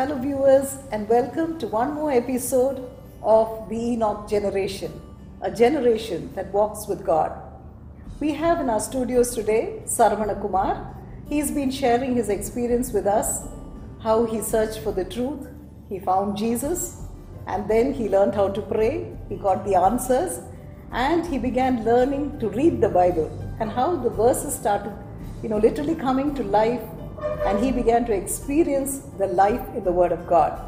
Hello viewers, and welcome to one more episode of the Enoch Generation, a generation that walks with God. We have in our studios today Saravana Kumar. He's been sharing his experience with us, how he searched for the truth, he found Jesus, and then he learned how to pray, he got the answers, and he began learning to read the Bible, and how the verses started, literally coming to life, and he began to experience the life in the Word of God.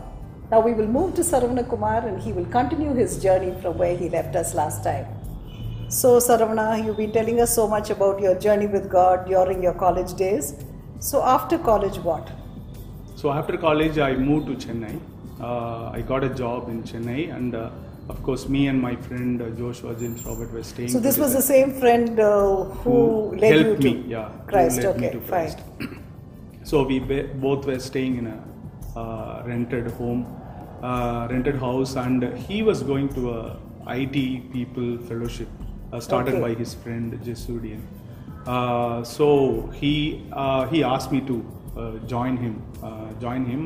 Now we will move to Saravana Kumar, and he will continue his journey from where he left us last time. So Saravana, you've been telling us so much about your journey with God during your college days. So after college, what? So after college, I moved to Chennai. I got a job in Chennai, and of course, me and my friend Joshua James Robert were staying. So this was the same friend who led you to Christ. Okay, fine. So we both were staying in a rented house, and he was going to a IT people fellowship started by his friend Jesudian. So he asked me to join him,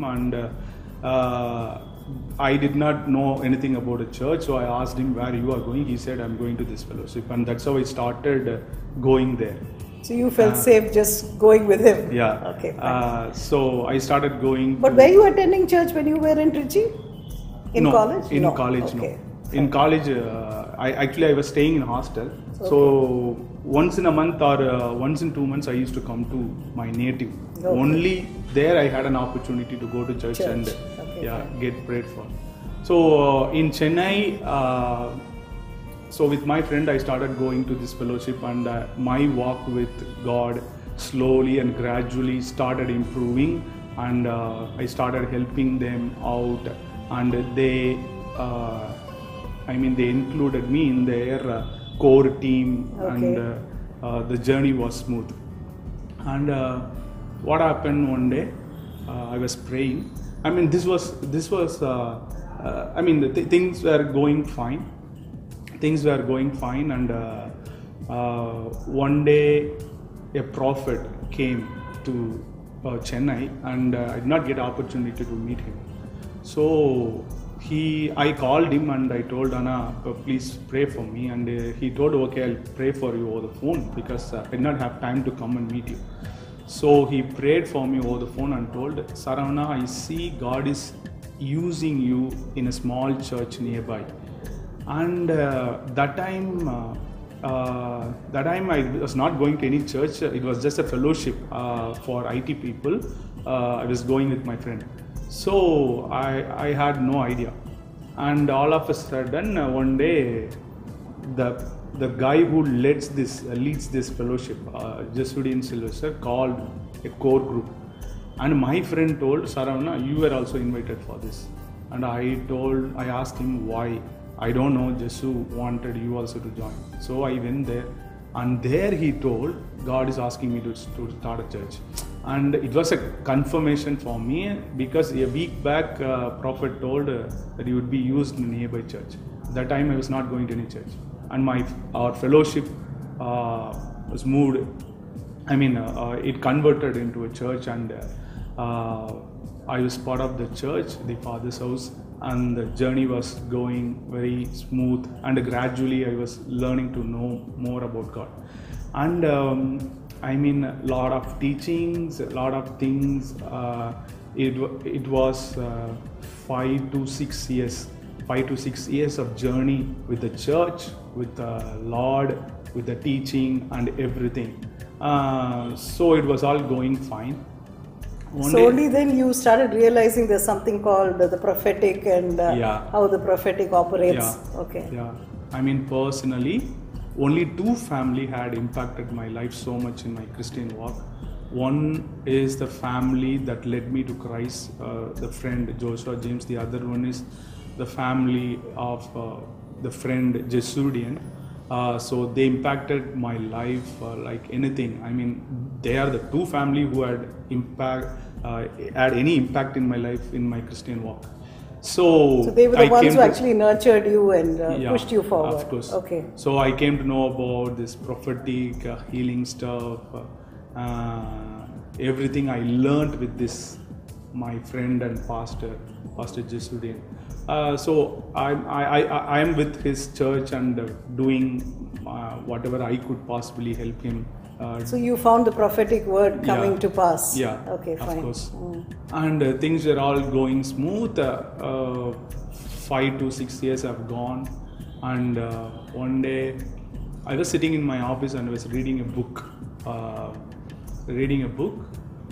and I did not know anything about a church, so I asked him where you are going. He said, I'm going to this fellowship, and that's how I started going there. So you felt safe just going with him? Yeah. Okay. So I started going. But were you attending church when you were in Trichy? In college? In college, okay. No. In college, I was staying in hostel. Okay. So once in a month or once in 2 months, I used to come to my native. Okay. Only there I had an opportunity to go to church. And get prayed for. So in Chennai, so with my friend, I started going to this fellowship, and my walk with God slowly and gradually started improving, and I started helping them out, and they included me in their core team, and the journey was smooth. And what happened one day, I was praying. Things were going fine. Things were going fine, and one day a prophet came to Chennai, and I did not get opportunity to meet him. So I called him and I told Anna, please pray for me, and he told, okay, I'll pray for you over the phone, because I did not have time to come and meet you. So he prayed for me over the phone and told, Saravana, I see God is using you in a small church nearby. And that time I was not going to any church. It was just a fellowship for IT people. I was going with my friend. So I had no idea. And all of a sudden, one day, the guy who leads this fellowship, Jesudian Sylvester, called a core group. And my friend told, Saravana, you were also invited for this. And I asked him why. I don't know, Jesu wanted you also to join. So I went there, and there he told, God is asking me to start a church. And it was a confirmation for me, because a week back, prophet told that he would be used in a nearby church. That time I was not going to any church. And our fellowship was moved. It converted into a church, and I was part of the church, the Father's house, and the journey was going very smooth, and gradually I was learning to know more about God. And lot of teachings, a lot of things. It was 5 to 6 years of journey with the church, with the Lord, with the teaching and everything. So it was all going fine. Only then you started realizing there's something called the prophetic, and how the prophetic operates. Personally, only 2 families had impacted my life so much in my Christian walk. One is the family that led me to Christ, the friend Joshua James. The other one is the family of the friend Jesudian. So they impacted my life like anything. They are the 2 families who had any impact in my life, in my Christian walk. So they were the ones who actually nurtured you and pushed you forward. Of course. Okay. So I came to know about this prophetic healing stuff, everything I learned with this my friend and pastor, Pastor Jesuddin. So I am with his church and doing whatever I could possibly help him. So you found the prophetic word coming Yeah. to pass. Yeah, Okay, fine. of course. And things were all going smooth. 5 to 6 years have gone, and one day I was sitting in my office and I was reading a book.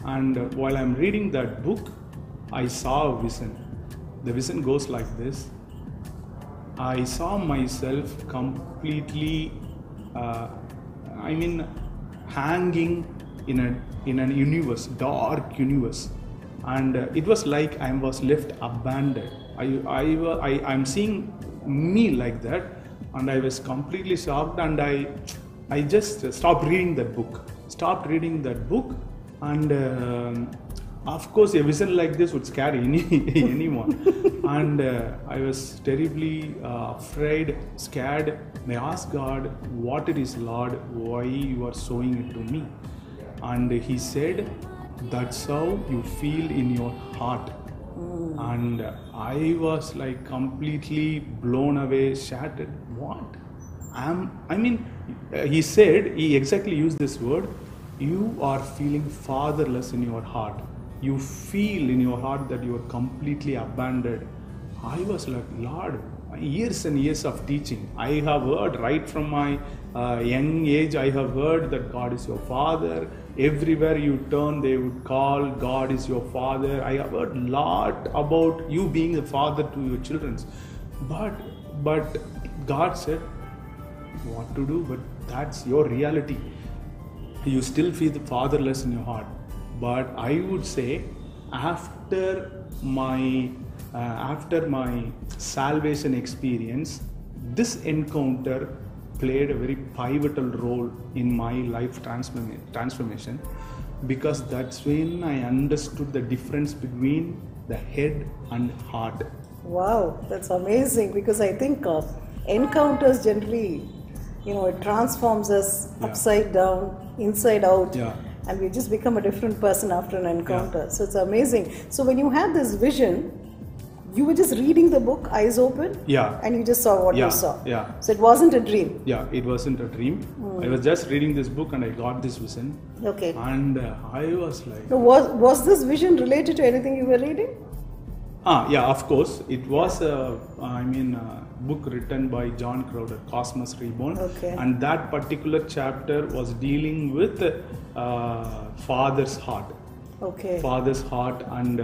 And while I'm reading that book, I saw a vision. The vision goes like this. I saw myself completely, hanging in an universe, dark universe, and it was like I was left abandoned. I'm seeing me like that, and I was completely shocked, and I just stopped reading that book. And of course a vision like this would scare anyone. And I was terribly afraid, scared. I asked God, what it is, Lord, why you are showing it to me? And he said, that's how you feel in your heart. And I was like completely blown away, shattered. What? He said, he exactly used this word, you are feeling fatherless in your heart. You feel in your heart that you are completely abandoned. I was like, Lord, years and years of teaching. I have heard right from my young age, I have heard that God is your father. Everywhere you turn, they would call God is your father. I have heard a lot about you being a father to your children. But God said, what to do? But that's your reality. You still feel fatherless in your heart. But I would say, after my salvation experience, this encounter played a very pivotal role in my life transformation, because that's when I understood the difference between the head and heart. Wow, that's amazing, because I think encounters generally, it transforms us upside down, inside out. Yeah. And we just become a different person after an encounter. Yeah. So it's amazing. So when you had this vision, you were just reading the book, eyes open? Yeah. And you just saw what Yeah. you saw? Yeah. So it wasn't a dream? Yeah, it wasn't a dream. I was just reading this book and I got this vision. Okay. And I was like... So was this vision related to anything you were reading? Yeah, of course. It was a book written by John Crowder, Cosmos Reborn. Okay. And that particular chapter was dealing with father's heart. Okay. Father's heart and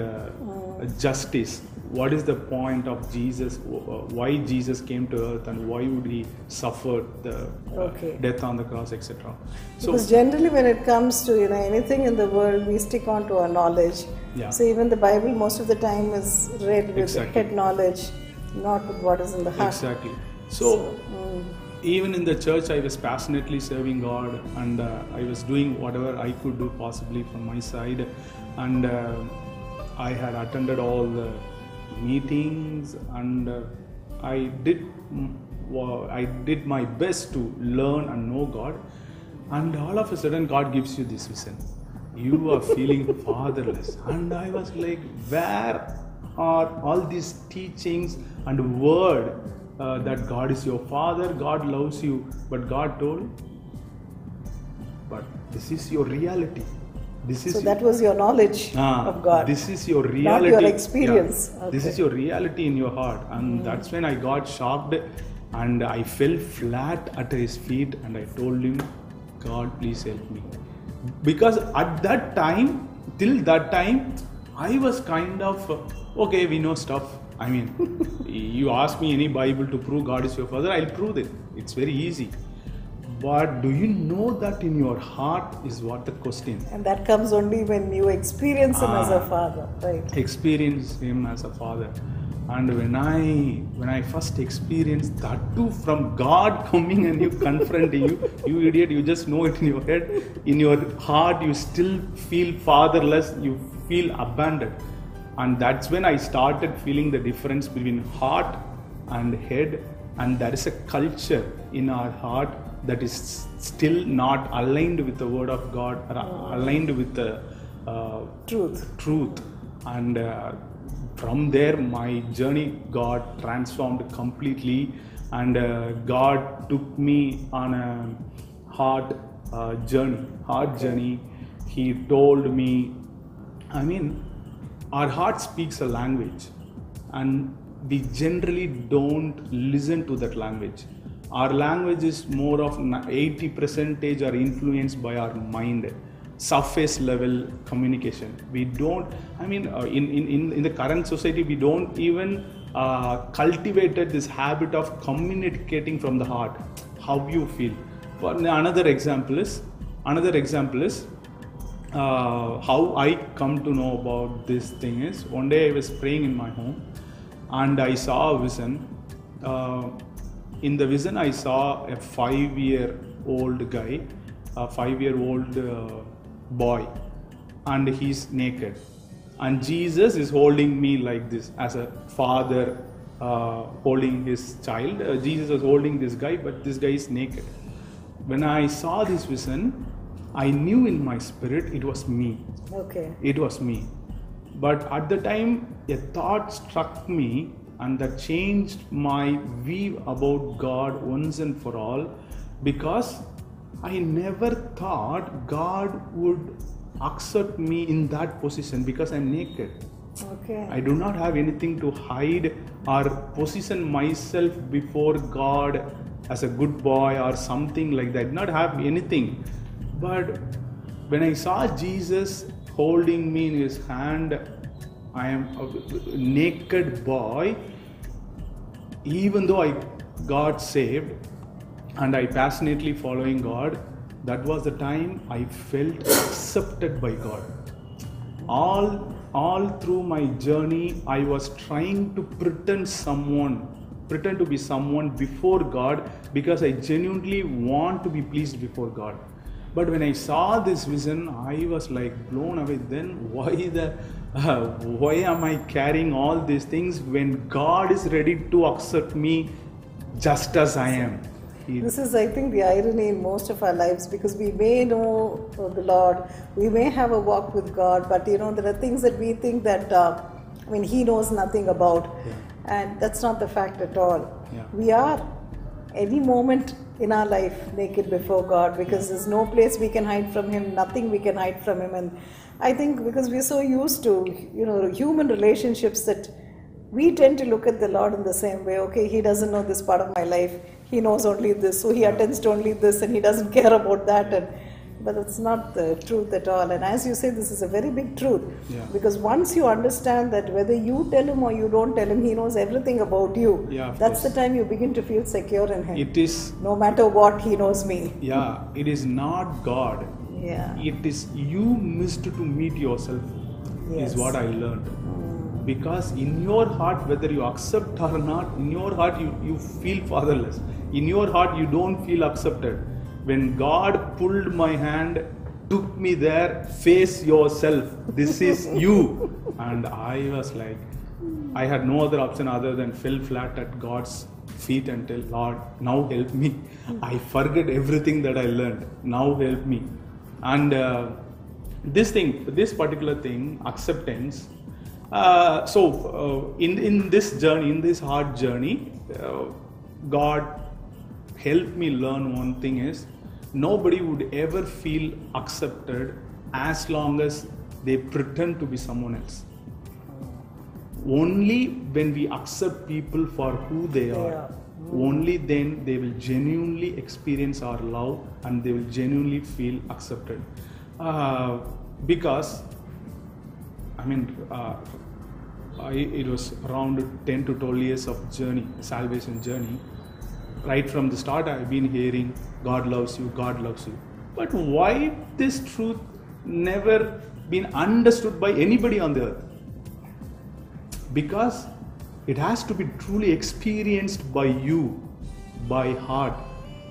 justice. What is the point of Jesus? Why Jesus came to earth and why would he suffer the death on the cross, etc. So, because generally when it comes to anything in the world, we stick on to our knowledge. Yeah. So even the Bible most of the time is read with Exactly. head knowledge, not with what is in the heart. exactly. So even in the church, I was passionately serving God, and I was doing whatever I could do possibly from my side, and I had attended all the meetings, and I did my best to learn and know God, and all of a sudden God gives you this vision. You are feeling fatherless, and I was like, where are all these teachings and word that God is your father, God loves you? But God told, but this is your reality. So that was your knowledge of God. This is your reality. Not your experience. Yeah. Okay. This is your reality in your heart. And that's when I got shocked, and I fell flat at his feet, and I told him, God, please help me. Because at that time, till that time, I was kind of, okay, we know stuff. I mean, you ask me any Bible to prove God is your father, I'll prove it. It's very easy. But do you know that in your heart is what the question? And that comes only when you experience him as a father, right? Experience him as a father. And when I first experienced that too, from God coming and you confronting you idiot, you just know it in your head. In your heart, you still feel fatherless, you feel abandoned. And that's when I started feeling the difference between heart and head. And there is a culture in our heart that is still not aligned with the word of God, or aligned with the truth. and from there my journey got transformed completely, and God took me on a hard journey. He told me, I mean, our heart speaks a language, and we generally don't listen to that language. Our language is more of 80% are influenced by our mind, surface level communication. We don't, I mean, in the current society, we don't even cultivated this habit of communicating from the heart, how you feel. Another example is how I come to know about this thing is, one day I was praying in my home and I saw a vision. In the vision I saw a 5-year-old guy, a 5-year-old boy, and he's naked. And Jesus is holding me like this, as a father holding his child. Jesus was holding this guy, but this guy is naked. When I saw this vision, I knew in my spirit it was me. Okay. It was me. But at the time, a thought struck me, and that changed my view about God once and for all, because I never thought God would accept me in that position because I'm naked. Okay. I do not have anything to hide or position myself before God as a good boy or something like that. I did not have anything. But when I saw Jesus holding me in his hand, I am a naked boy. Even though I got saved and I passionately following God, that was the time I felt accepted by God. All through my journey, I was trying to pretend to be someone before God, because I genuinely want to be pleased before God. But when I saw this vision, I was like blown away. Then why am I carrying all these things when God is ready to accept me just as I am? This is, I think, the irony in most of our lives, because we may know the Lord, we may have a walk with God, but there are things that we think that He knows nothing about, and that's not the fact at all. Yeah. We are any moment in our life naked before God, because there's no place we can hide from Him, nothing we can hide from Him. And I think because we're so used to human relationships, that we tend to look at the Lord in the same way. Okay, He doesn't know this part of my life, He knows only this, so He attends to only this, and He doesn't care about that. But it's not the truth at all. And as you say, this is a very big truth. Yeah. Because once you understand that whether you tell Him or you don't tell Him, He knows everything about you. Yeah, that's the time you begin to feel secure in Him. It is. No matter what, He knows me. Yeah, it is not God. Yeah. It is you missed to meet yourself, Yes. is what I learned. Because in your heart, whether you accept or not, in your heart you feel fatherless. In your heart you don't feel accepted. When God pulled my hand, took me there, face yourself, this is you. And I was like, I had no other option other than fell flat at God's feet and tell, Lord, now help me. I forget everything that I learned. Now help me. And this particular thing, acceptance. In this journey, in this hard journey, God helped me learn one thing is, nobody would ever feel accepted as long as they pretend to be someone else. Only when we accept people for who they are, only then they will genuinely experience our love and they will genuinely feel accepted. Because it was around 10 to 12 years of journey, salvation journey. Right from the start, I've been hearing, God loves you, God loves you. But why this truth never been understood by anybody on the earth? Because it has to be truly experienced by you, by heart.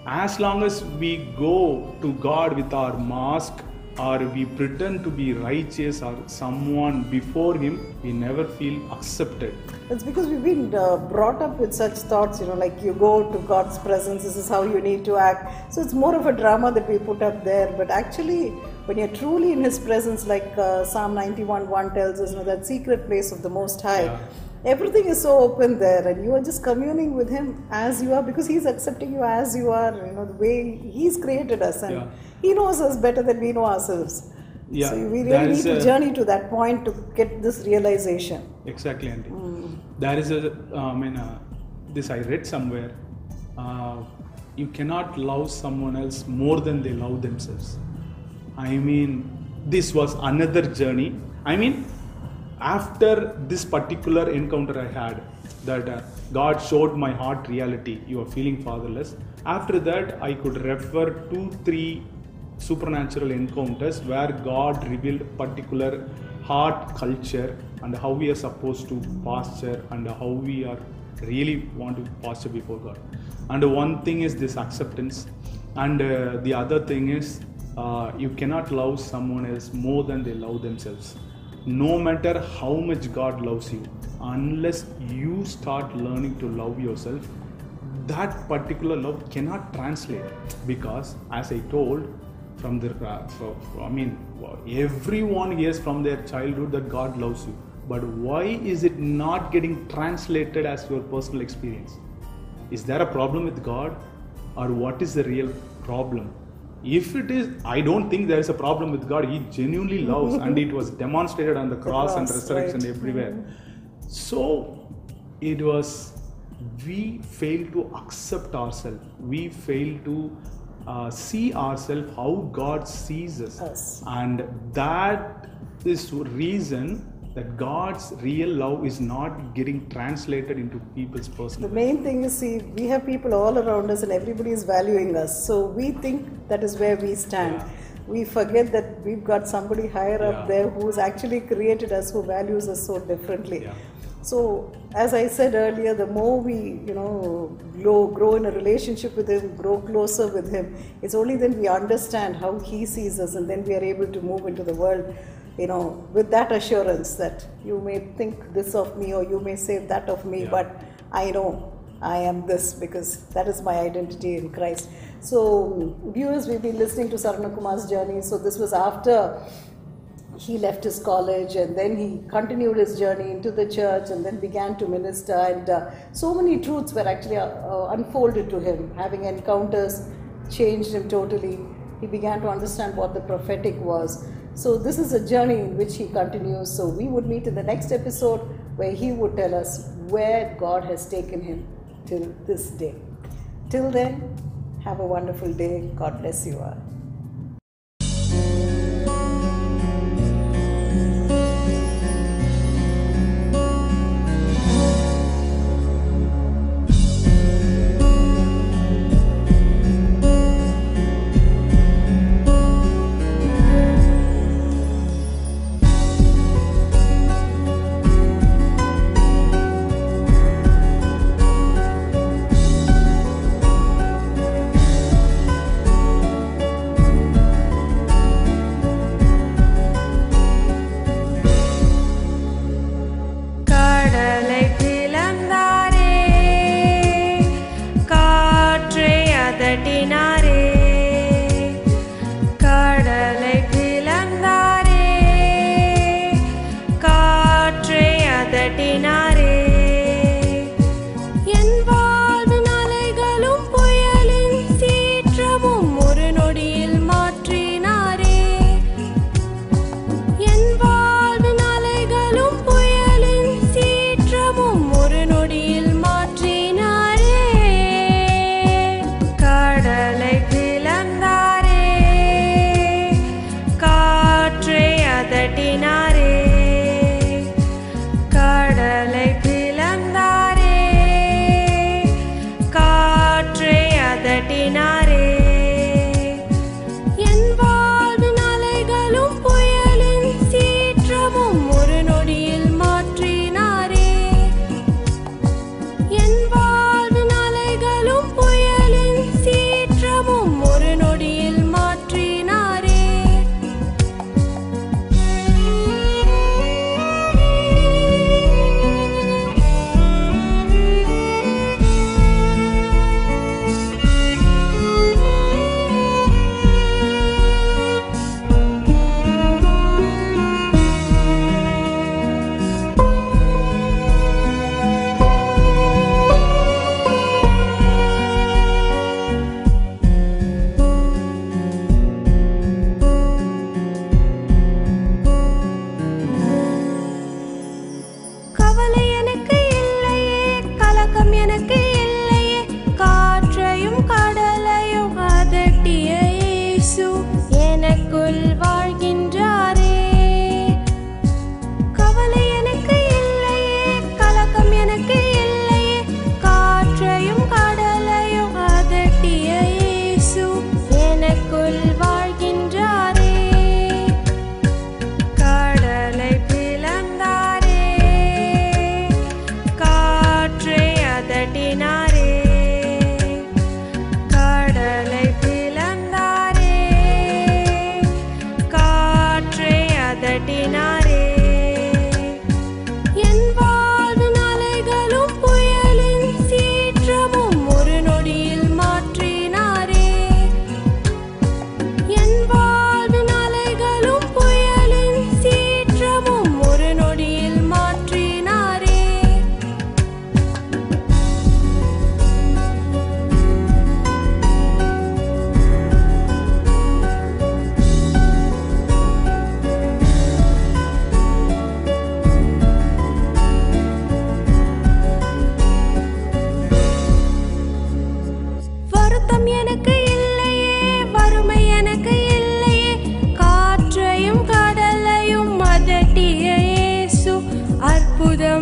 As long as we go to God with our mask, or we pretend to be righteous or someone before Him, we never feel accepted. It's because we've been brought up with such thoughts, like you go to God's presence, this is how you need to act. So it's more of a drama that we put up there. But actually, when you're truly in His presence, like Psalm 91:1 tells us, that secret place of the Most High, everything is so open there, and you are just communing with Him as you are, because He's accepting you as you are, the way He's created us, and He knows us better than we know ourselves. Yeah, so we really need to journey to that point to get this realization. Exactly, Auntie. There is this I read somewhere. You cannot love someone else more than they love themselves. I mean, this was another journey. I mean, after this particular encounter I had, that God showed my heart reality, you are feeling fatherless. After that, I could refer 2-3 supernatural encounters where God revealed particular heart culture and how we are supposed to posture and how we are really want to posture before God. And one thing is this acceptance, and the other thing is you cannot love someone else more than they love themselves. No matter how much God loves you, unless you start learning to love yourself, that particular love cannot translate, because as I told, from the everyone hears from their childhood that God loves you, but why is it not getting translated as your personal experience? Is there a problem with God, or what is the real problem? If it is, I don't think there is a problem with God. He genuinely loves, and it was demonstrated on the cross and resurrection everywhere. So it was, we fail to accept ourselves. We fail to see ourselves how God sees us. And that is the reason that God's real love is not getting translated into people's personal life. The main thing is, see, we have people all around us and everybody is valuing us. So we think that is where we stand. We forget that we've got somebody higher up there who's actually created us, who values us so differently. So, as I said earlier, the more we, grow in a relationship with Him, grow closer with Him, it's only then we understand how He sees us, and then we are able to move into the world, with that assurance that you may think this of me or you may say that of me, but I know I am this, because that is my identity in Christ. So, viewers, we've been listening to Saravana Kumar's journey. So, this was after he left his college, and then he continued his journey into the church and then began to minister, and so many truths were actually unfolded to him. Having encounters changed him totally. He began to understand what the prophetic was. So this is a journey in which he continues. So we would meet in the next episode where he would tell us where God has taken him till this day. Till then, have a wonderful day. God bless you all.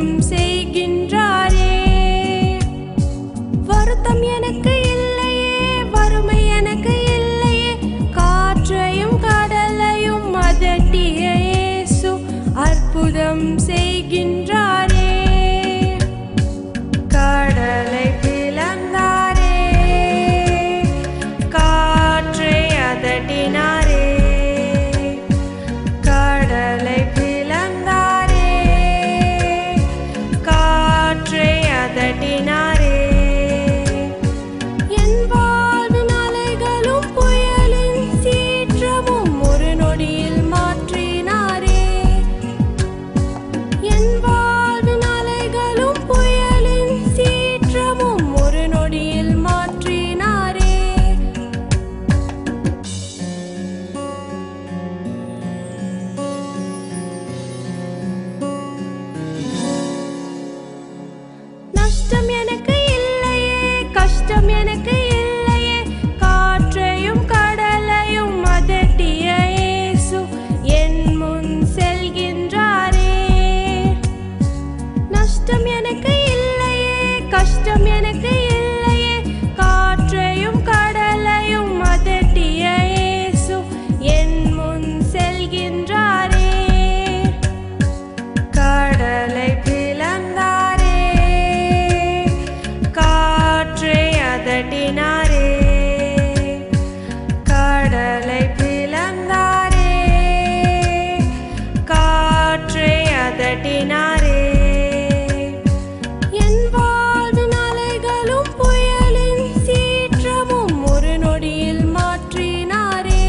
அற்புதம் செய்கின்றாரே. வருத்தம் எனக்கு இல்லையே, வறுமை எனக்கு இல்லையே, காற்றையும் கடலையும் அதட்டிய இயேசு அற்புதம் செய்கின்றாரே. கடலை பிளந்தாரே, காற்றை அதட்டினாரே. கடலை பிளந்தாரே, காற்றை அதட்டினாரே. என் வாழ்வின் அலைகளும் புயலின் சீற்றமும் ஒரு நொடியில் மாற்றினாரே. என் வாழ்வின் அலைகளும் புயலின் சீற்றமும் ஒரு நொடியில் மாற்றினாரே. நஷ்டம் எனக்கு இல்லையே, கஷ்டம் எனக்கு இல்லையே, காற்றையும் கடலையும் அதட்டிய இயேசு என் முன் செல்கின்றாரே. நஷ்டம் எனக்கு இல்லையே, கஷ்டம் எனக்கு இல்லையே, காற்றையும் கடலையும் அதட்டிய இயேசு என் முன் செல்கின்றாரே. கடலை பிளந்தாரே, காற்றை அதட்டினாரே. கடலை பிளந்தாரே, காற்றை அதட்டினாரே. என் வாழ்வின் அலைகளும் புயலின் சீற்றமும் ஒரு நொடியில் மாற்றினாரே.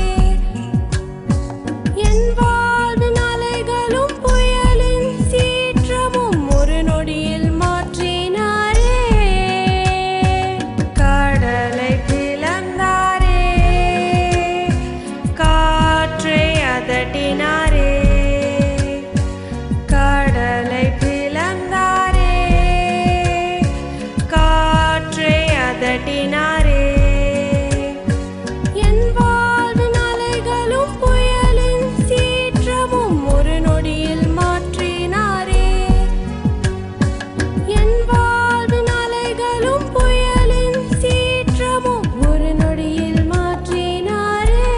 என் வாழ்வின் அலைகளும் புயலின் சீற்றமும் ஒரு நொடியில் மாற்றினாரே. கடலை பிளந்தாரே, காற்றை அதட்டினாரே. கடலை பிளந்தாரே, காற்றை அதட்டினாரே. என் வாழ்வின் அலைகளும் புயலின் சீற்றமும் ஒரு நொடியில் மாற்றினாரே. என் வாழ்வின் அலைகளும் புயலின் சீற்றமும் ஒரு நொடியில் மாற்றினாரே.